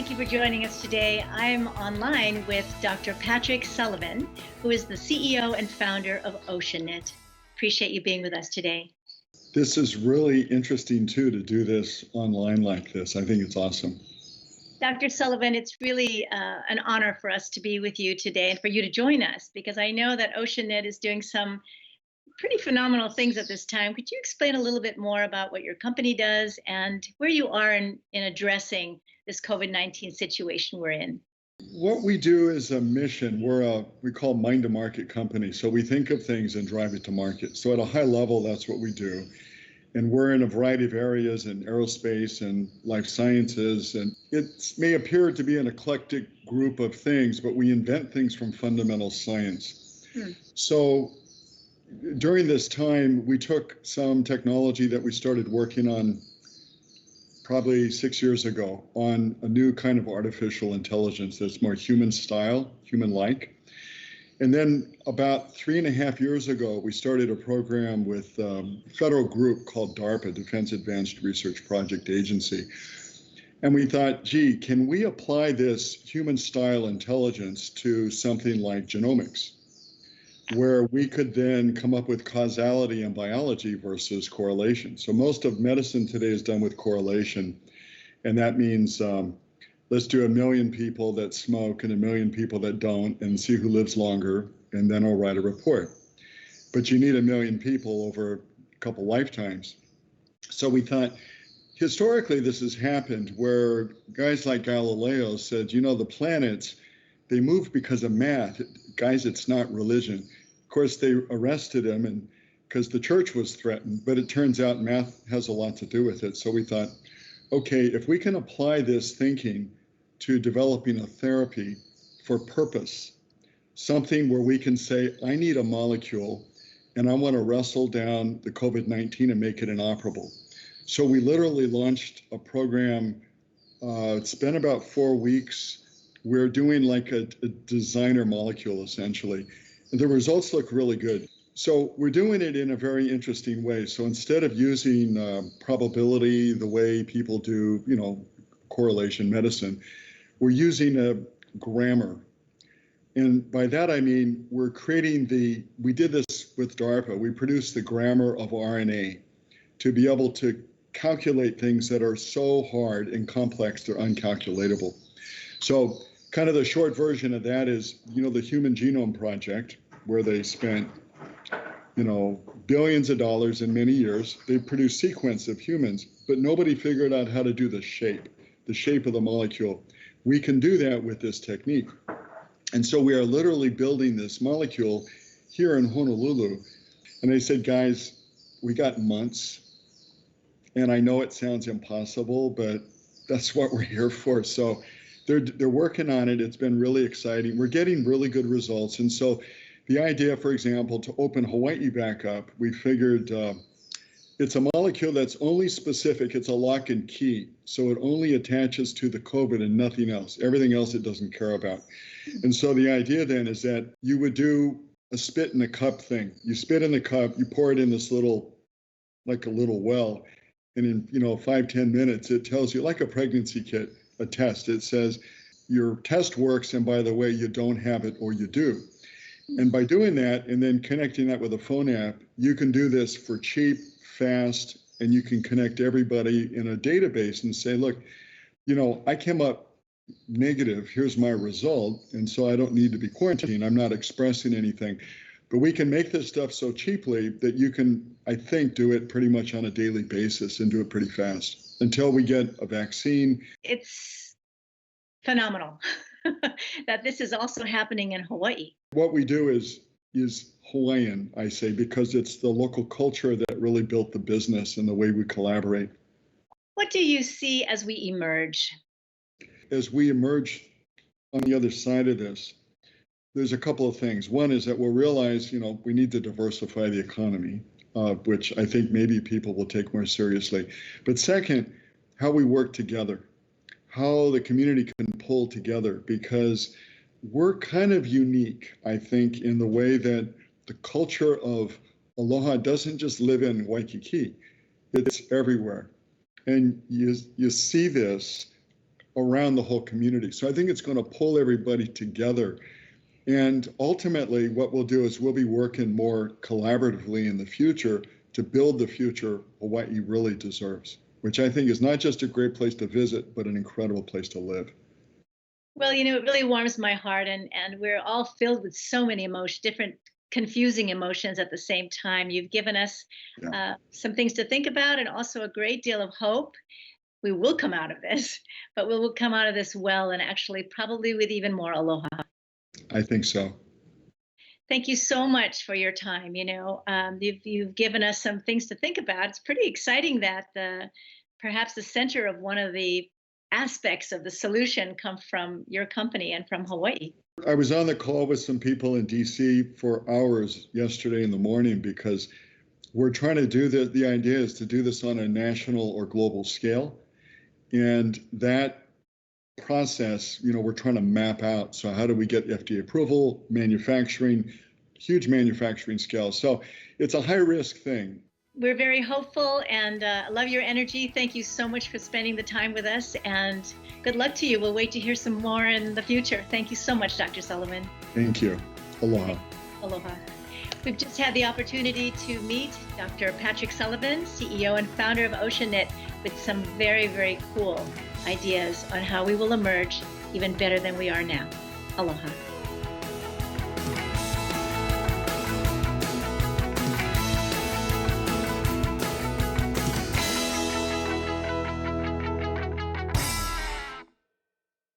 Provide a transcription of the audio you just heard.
Thank you for joining us today. I'm online with Dr. Patrick Sullivan, who is the CEO and founder of Oceanit. Appreciate you being with us today. This is really interesting, too, to do this online like this. I think it's awesome. Dr. Sullivan, it's really an honor for us to be with you today and for you to join us, because I know that Oceanit is doing some pretty phenomenal things at this time. Could you explain a little bit more about what your company does and where you are in addressing this COVID-19 situation we're in? What we do is a mission. We call mind to market company. So we think of things and drive it to market. So at a high level, that's what we do. And we're in a variety of areas in aerospace and life sciences. And it may appear to be an eclectic group of things, but we invent things from fundamental science. So during this time, we took some technology that we started working on probably 6 years ago on a new kind of artificial intelligence that's more human style, human-like. And then about 3.5 years ago, we started a program with a federal group called DARPA, Defense Advanced Research Project Agency. And we thought, gee, can we apply this human-style intelligence to something like genomics, where we could then come up with causality in biology versus correlation. So most of medicine today is done with correlation. And that means let's do 1 million people that smoke and 1 million people that don't and see who lives longer, and then I'll write a report. But you need 1 million people over a couple lifetimes. So we thought, historically, this has happened where guys like Galileo said, you know, the planets, they move because of math. Guys, it's not religion. Of course, they arrested him and because the church was threatened, but it turns out math has a lot to do with it. So we thought, okay, if we can apply this thinking to developing a therapy for purpose, something where we can say, I need a molecule and I want to wrestle down the COVID-19 and make it inoperable. So we literally launched a program. It's been about 4 weeks. We're doing like a designer molecule, essentially. And the results look really good. So we're doing it in a very interesting way. So instead of using probability the way people do, you know, correlation medicine, we're using a grammar. And by that, I mean, we're creating we did this with DARPA. We produced the grammar of RNA to be able to calculate things that are so hard and complex, they're uncalculatable. So kind of the short version of that is, you know, the Human Genome Project, where they spent, you know, billions of dollars in many years. They produced sequence of humans, but nobody figured out how to do the shape of the molecule. We can do that with this technique. And so we are literally building this molecule here in Honolulu. And they said, guys, we got months. And I know it sounds impossible, but that's what we're here for. So they're working on it. It's been really exciting. We're getting really good results. And so the idea, for example, to open Hawaii back up, we figured it's a molecule that's only specific. It's a lock and key. So it only attaches to the COVID and nothing else. Everything else it doesn't care about. And so the idea then is that you would do a spit in a cup thing. You spit in the cup, you pour it in this little, like a little well. And in, you know, 5-10 minutes, it tells you, like a pregnancy kit, a test. It says your test works, and by the way, you don't have it or you do. And by doing that and then connecting that with a phone app, you can do this for cheap, fast, and you can connect everybody in a database and say, look, you know, I came up negative, here's my result, and so I don't need to be quarantined. I'm not expressing anything. But we can make this stuff so cheaply that you can, I think, do it pretty much on a daily basis and do it pretty fast until we get a vaccine. It's phenomenal that this is also happening in Hawaii. What we do is Hawaiian, I say, because it's the local culture that really built the business and the way we collaborate. What do you see as we emerge? As we emerge on the other side of this, there's a couple of things. One is that we'll realize, you know, we need to diversify the economy, which I think maybe people will take more seriously. But second, how we work together, how the community can pull together, because we're kind of unique, I think, in the way that the culture of aloha doesn't just live in Waikiki, it's everywhere. And you see this around the whole community. So I think it's going to pull everybody together. And ultimately, what we'll do is we'll be working more collaboratively in the future to build the future Hawaii really deserves, which I think is not just a great place to visit, but an incredible place to live. Well, you know, it really warms my heart, and we're all filled with so many emotions, different confusing emotions at the same time. You've given us some things to think about and also a great deal of hope. We will come out of this, but we will come out of this well, and actually probably with even more aloha. I think so. Thank you so much for your time. You know, you've given us some things to think about. It's pretty exciting that perhaps the center of one of the aspects of the solution come from your company and from Hawaii. I was on the call with some people in DC for hours yesterday in the morning because we're trying to do the idea is to do this on a national or global scale. And that process, you know, we're trying to map out. So how do we get FDA approval, manufacturing, huge manufacturing scale. So it's a high risk thing. We're very hopeful and love your energy. Thank you so much for spending the time with us, and good luck to you. We'll wait to hear some more in the future. Thank you so much, Dr. Sullivan. Thank you. Aloha. Aloha. We've just had the opportunity to meet Dr. Patrick Sullivan, CEO and founder of Oceanit, with some very, very cool ideas on how we will emerge even better than we are now. Aloha.